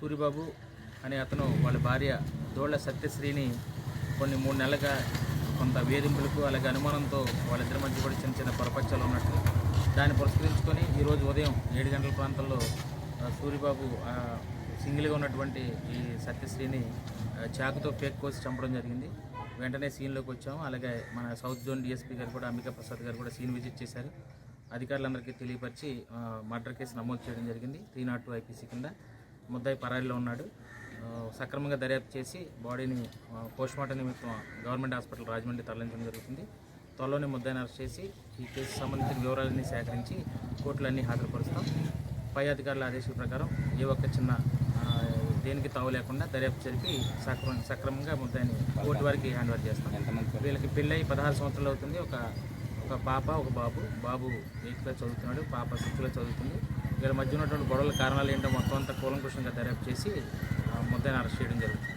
సూరిబాబు అనే అతను వాళ్ళ భార్య దోళ్ల సత్యశ్రీని కొన్ని 3 నెలలుగా కొంత వేధింపులకు అలాగే అనుమానంతో వాళ్ళిద్దరి మధ్య కూడా చిన్న చిన్న పొరపచ్చాలు ఉన్నట్టు దాన్ని పురస్కరించుకొని ఈరోజు ఉదయం 7 గంటల ప్రాంతంలో సూరిబాబు సింగిల్గా ఉన్నటువంటి ఈ సత్యశ్రీని చాకుతో పేక్ కోసి చంపడం జరిగింది. వెంటనే సీన్లోకి వచ్చాము. అలాగే మన సౌత్ జోన్ డిఎస్పీ గారు కూడా అంబికా ప్రసాద్ గారు కూడా సీన్ విజిట్ చేశారు. అధికారులందరికీ తెలియపరిచి మర్డర్ కేసు నమోదు చేయడం జరిగింది. 302 ఐపీసీ కింద ముద్దాయి పరారీలో ఉన్నాడు. సక్రమంగా దర్యాప్తు చేసి బాడీని పోస్ట్మార్టం నిమిత్తం గవర్నమెంట్ హాస్పిటల్ రాజమండ్రి తరలించడం జరుగుతుంది. త్వరలోనే ముద్దాయిని అరెస్ట్ చేసి ఈ కేసుకు సంబంధించిన వివరాలన్నీ సేకరించి కోర్టులో అన్నీ హాజరుపరుస్తాం. పై అధికారుల ఆదేశాల ప్రకారం ఏ ఒక్క చిన్న దేనికి తావు లేకుండా దర్యాప్తు జరిపి సక్రమంగా ముద్దాయిని కోర్టు వారికి హ్యాండ్ ఓవర్ చేస్తాం. వీళ్ళకి పెళ్ళై 16 సంవత్సరాలు అవుతుంది. ఒక పాప ఒక బాబు 8th క్లాస్ చదువుతున్నాడు, పాప 6th క్లాస్ చదువుతుంది. వీళ్ళ మధ్య ఉన్నటువంటి గొడవల కారణాలు ఏంటో మొత్తం అంతా కూలంకుషంగా దర్యాప్తు చేసి ముద్దాయిని అరెస్ట్ చేయడం జరుగుతుంది.